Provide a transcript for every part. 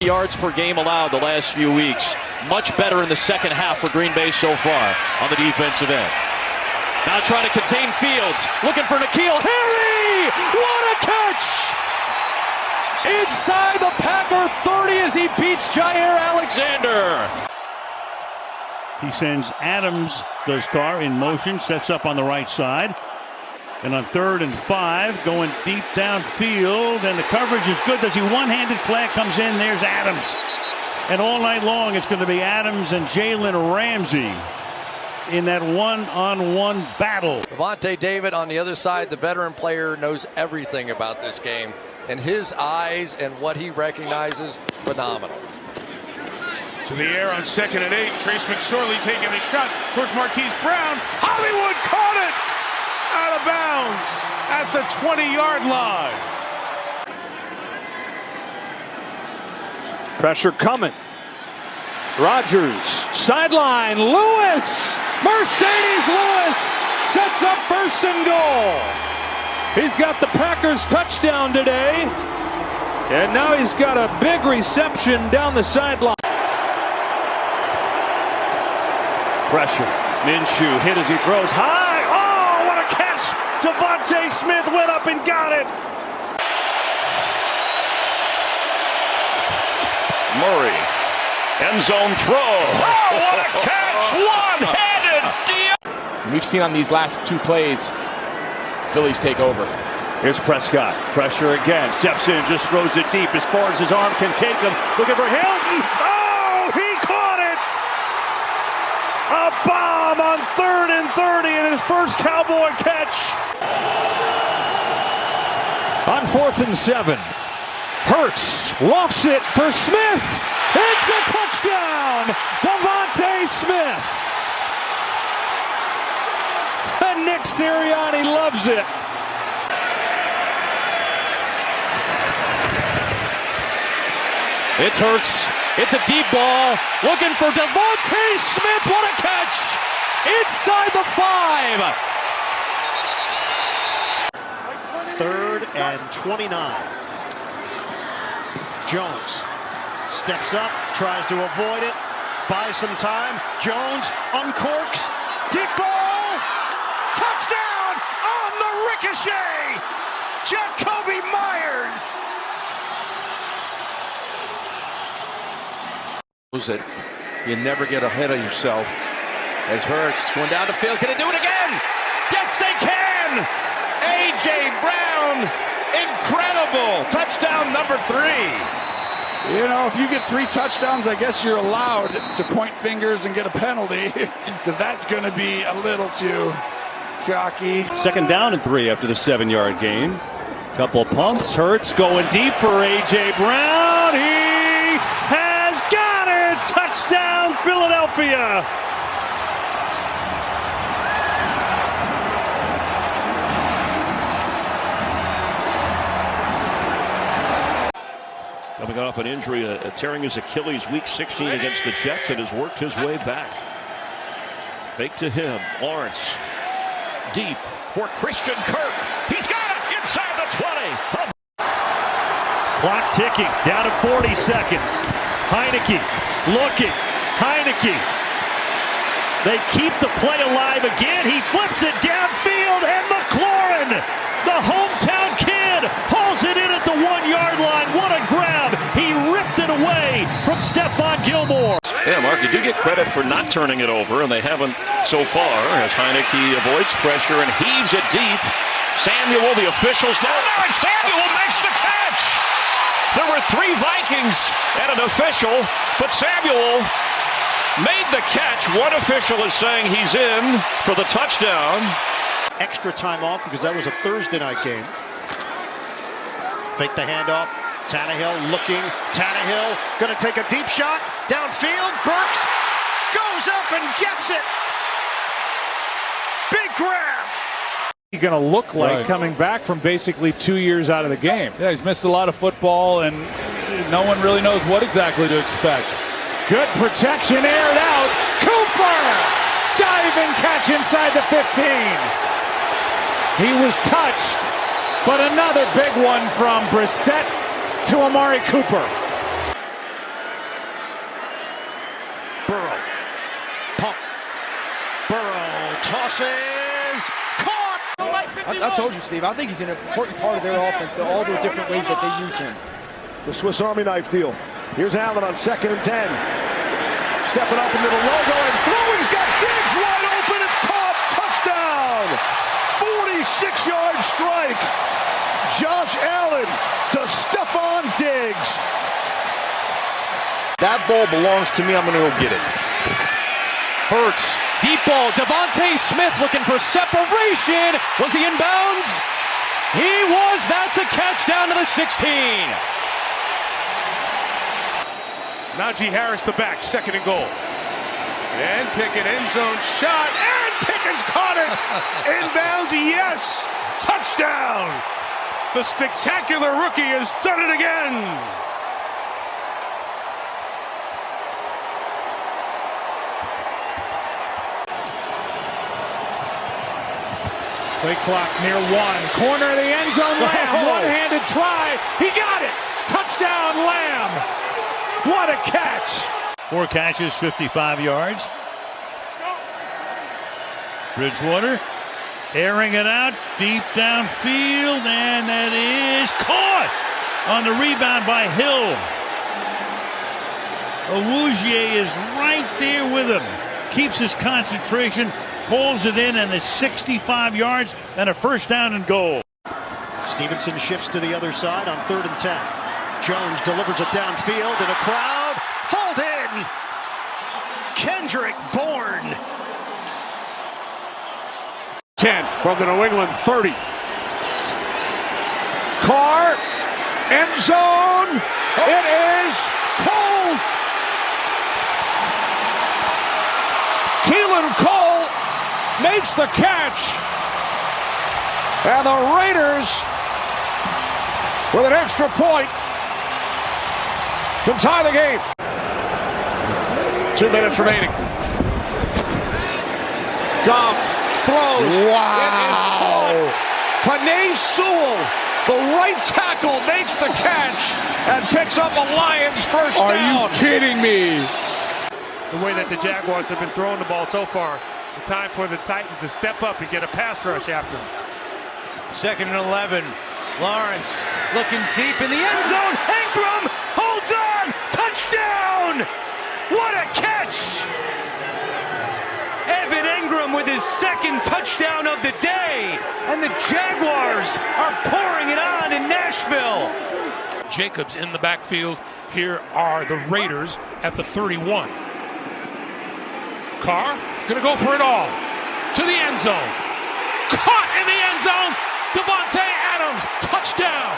Yards per game allowed the last few weeks. Much better in the second half for Green Bay so far on the defensive end. Now trying to contain Fields. Looking for N'Keal Harry! What a catch! Inside the Packer 30 as he beats Jair Alexander. He sends Adams, the star, in motion. Sets up on the right side. And on 3rd and 5, going deep downfield, and the coverage is good. There's a one-handed flag comes in. There's Adams. And all night long, it's going to be Adams and Jalen Ramsey in that one-on-one battle. Lavonte David on the other side, the veteran player, knows everything about this game. And his eyes and what he recognizes, phenomenal. To the air on 2nd and 8. Trace McSorley taking a shot towards Marquise Brown. Hollywood caught it! Out of bounds at the 20-yard line. Pressure coming. Rodgers, sideline, Lewis! Mercedes Lewis sets up 1st and goal. He's got the Packers touchdown today. And now he's got a big reception down the sideline. Pressure. Minshew hit as he throws high. Oh, what a catch! Devontae Smith went up and got it. Murray. End zone throw. Oh, what a catch! One-handed. We've seen on these last 2 plays, Phillies take over. Here's Prescott. Pressure again. Steps in, just throws it deep as far as his arm can take him. Looking for Hilton. Oh, he caught it! A bomb on 3rd and 30 and his first Cowboy catch. On 4th and 7, Hurts lofts it for Smith. It's a touchdown! Devontae Smith. And Nick Sirianni loves it. It's Hurts. It's a deep ball. Looking for Devontae Smith. What a catch! Inside the 5. 3rd and 29. Jones steps up, tries to avoid it, buys some time. Jones uncorks. Deep ball. Touchdown on the ricochet. Jacoby Myers. It. You never get ahead of yourself. As Hurts going down the field, can they do it again? Yes, they can! A.J. Brown, incredible! Touchdown number 3. You know, if you get 3 touchdowns, I guess you're allowed to point fingers and get a penalty, because that's going to be a little too cocky. 2nd down and 3 after the 7-yard gain. Couple pumps. Hurts going deep for A.J. Brown. He has got it! Touchdown, Philadelphia! Coming off an injury, tearing his Achilles week 16 against the Jets, and has worked his way back. Fake to him. Lawrence. Deep for Christian Kirk. He's got it inside the 20. Clock ticking. Down to 40 seconds. Heineke looking. Heineke. They keep the play alive again. He flips it downfield, and McLaurin, the hometown kid, hauls it in at the 1-yard line. What a grab. He ripped it away from Stephon Gilmore. Yeah, Mark, you do get credit for not turning it over, and they haven't so far, as Heineke avoids pressure and heaves it deep. Samuel, the officials down there, and Samuel makes the catch. There were 3 Vikings and an official, but Samuel made the catch. One official is saying he's in for the touchdown. Extra time off because that was a Thursday night game. Fake the handoff. Tannehill looking. Tannehill going to take a deep shot. Downfield. Burks goes up and gets it. Big grab. He's going to look like coming back from basically 2 years out of the game. Yeah, he's missed a lot of football, and no one really knows what exactly to expect. Good protection, aired out. Cooper! Diving catch inside the 15. He was touched, but another big one from Brissett to Amari Cooper. Burrow. Pump. Burrow tosses. Caught! I told you, Steve, I think he's an important part of their offense. All the different ways that they use him. The Swiss Army knife deal. Here's Allen on 2nd and 10. Stepping up into the logo and throwing. He's got Diggs wide open. It's caught. Touchdown. 46-yard strike. Josh Allen to Stephon Diggs. That ball belongs to me. I'm going to go get it. Hurts. Deep ball. Devontae Smith looking for separation. Was he in bounds? He was. That's a catch down to the 16. Najee Harris, the back, 2nd and goal. And Pickett, end zone shot, and Pickens caught it. Inbounds, yes. Touchdown. The spectacular rookie has done it again. Play clock near 1. Corner of the end zone. Lamb. One-handed try. He got it. Touchdown, Lamb. What a catch. 4 catches, 55 yards. Bridgewater airing it out deep downfield, and that is caught on the rebound by Hill. Awuzie is right there with him. Keeps his concentration, pulls it in, and it's 65 yards and a first down and goal. Stevenson shifts to the other side on 3rd and 10. Jones delivers it downfield, and a crowd hauled in. Kendrick Bourne. 10 from the New England 30. Carr, end zone. It is Cole. Keelan Cole makes the catch. And the Raiders, with an extra point, can tie the game. 2 minutes remaining. Goff throws. Wow. It is caught. Penei Sewell, the right tackle, makes the catch and picks up a Lions first down. Are you kidding me? The way that the Jaguars have been throwing the ball so far, the time for the Titans to step up and get a pass rush after them. 2nd and 11. Lawrence looking deep in the end zone. Ingram holds on. Touchdown. What a catch. Evan Ingram with his 2nd touchdown of the day. And the Jaguars are pouring it on in Nashville. Jacobs in the backfield. Here are the Raiders at the 31. Carr gonna go for it all. To the end zone. Caught in the end zone. Devontae Adams, touchdown.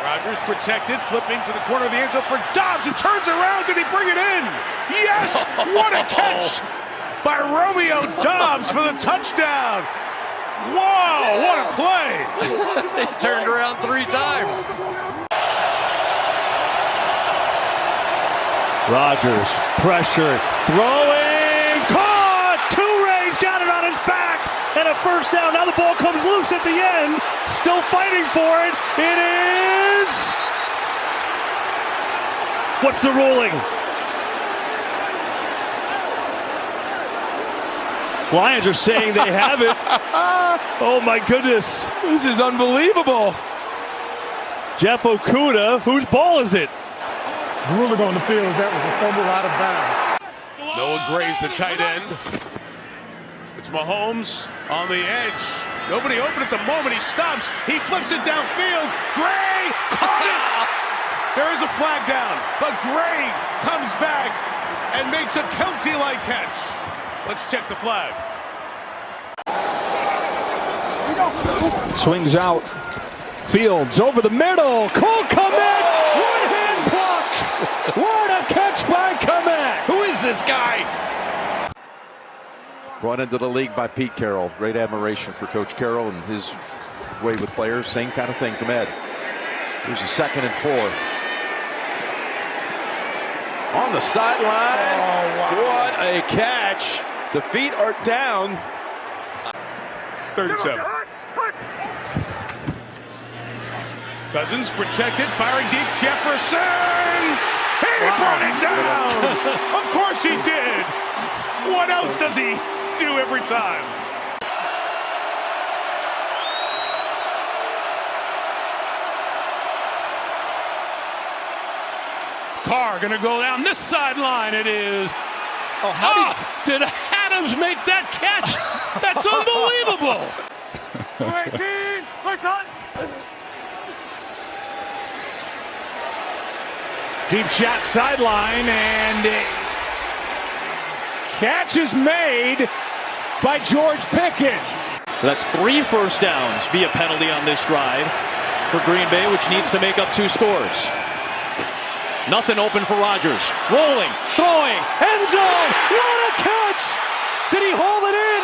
Rodgers protected, flipping to the corner of the end zone for Dobbs, who turns around. Did he bring it in? Yes! What a catch by Romeo Dobbs for the touchdown. Whoa, what a play. They turned around 3 times. Rodgers, pressure, throwing, caught! Touré's got it on his back, and a first down. Now the ball comes loose at the end. Still fighting for it. It is... What's the ruling? Lions are saying they have it. Oh my goodness. This is unbelievable. Jeff Okudah, whose ball is it? The ruling on the field is that was a fumble out of bounds. Noah Gray's the tight end. It's Mahomes on the edge. Nobody open at the moment. He stops. He flips it downfield. Gray caught it. There is a flag down, but Gray comes back and makes a Kelsey-like catch. Let's check the flag. Swings out. Fields over the middle. Cole Kmet. One-hand block. What a catch by Kmet. Who is this guy? Brought into the league by Pete Carroll. Great admiration for Coach Carroll and his way with players. Same kind of thing from Ed. Here's a 2nd and 4. On the sideline. Oh, wow. What a catch. The feet are down. 37. Cousins protected, firing deep. Jefferson! He brought it down! Of course he did! What else does he do every time? Carr going to go down this sideline. It is. Oh, how did Adams make that catch? That's unbelievable. Deep shot sideline, and catch is made by George Pickens. So that's 3 first downs via penalty on this drive for Green Bay, which needs to make up 2 scores. Nothing open for Rodgers. Rolling, throwing, end zone. What a catch! Did he hold it in?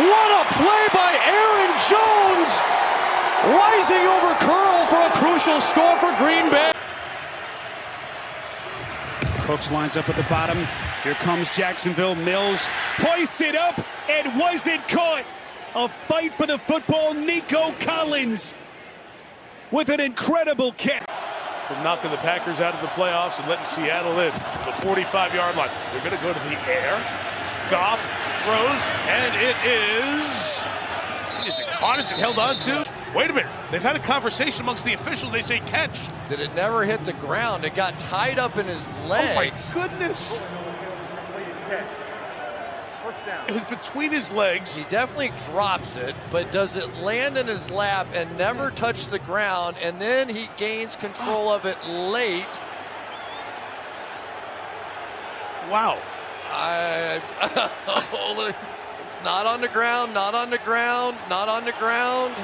What a play by Aaron Jones! Rising over Curl for a crucial score for Green Bay. Cooks lines up at the bottom. Here comes Jacksonville. Mills hoists it up and wasn't caught. A fight for the football. Nico Collins with an incredible catch. From knocking the Packers out of the playoffs and letting Seattle in the 45-yard line. They're going to go to the air. Goff throws, and it is... Is it caught? Is it held on to? Wait a minute. They've had a conversation amongst the officials. They say catch. Did it never hit the ground? It got tied up in his legs. Oh, my goodness. It was between his legs. He definitely drops it, but does it land in his lap and never touch the ground, and then he gains control of it late. Wow. Not on the ground, not on the ground, not on the ground.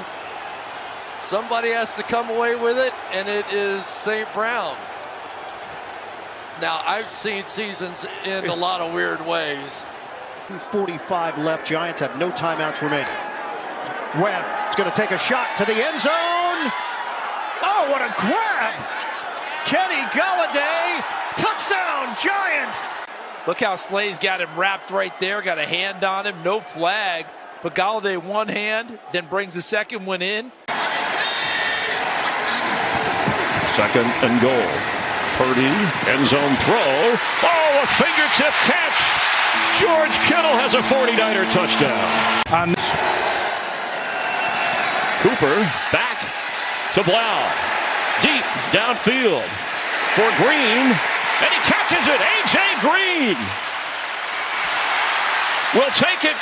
Somebody has to come away with it, and it is St. Brown. Now, I've seen seasons in a lot of weird ways. 45 left. Giants have no timeouts remaining. Webb is going to take a shot to the end zone. Oh, what a grab! Kenny Golladay, touchdown, Giants! Look how Slay's got him wrapped right there, got a hand on him, no flag. But Golladay one hand, then brings the second one in. 2nd and goal. Purdy, end zone throw. Oh, a fingertip catch. George Kittle has a 49er touchdown. Cooper back to Blau. Deep downfield for Green. And he catches it. A.J. Green will take it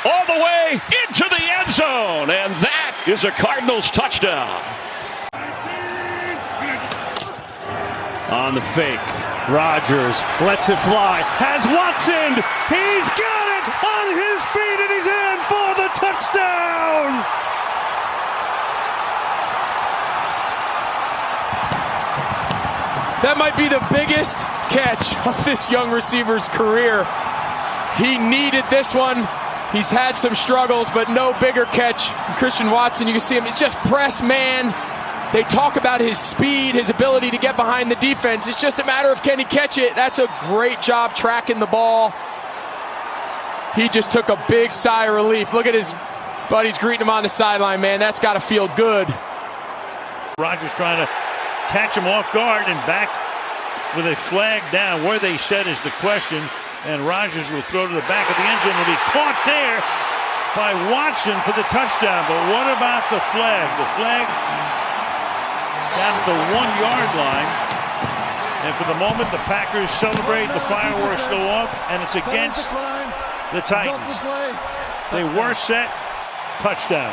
all the way into the end zone. And that is a Cardinals touchdown. On the fake, Rodgers lets it fly, has Watson, he's got it on his feet and he's in for the touchdown! That might be the biggest catch of this young receiver's career. He needed this one. He's had some struggles, but no bigger catch. Christian Watson, you can see him, it's just press man. They talk about his speed, his ability to get behind the defense. It's just a matter of can he catch it. That's a great job tracking the ball. He just took a big sigh of relief. Look at his buddies greeting him on the sideline, man. That's got to feel good. Rodgers trying to catch him off guard and back with a flag down. Where they set is the question. And Rodgers will throw to the back of the end zone. Will be caught there by Watson for the touchdown. But what about the flag? The flag down at the 1-yard line. And for the moment, the Packers celebrate. The fireworks go off, and it's against the Titans. They were set. Touchdown.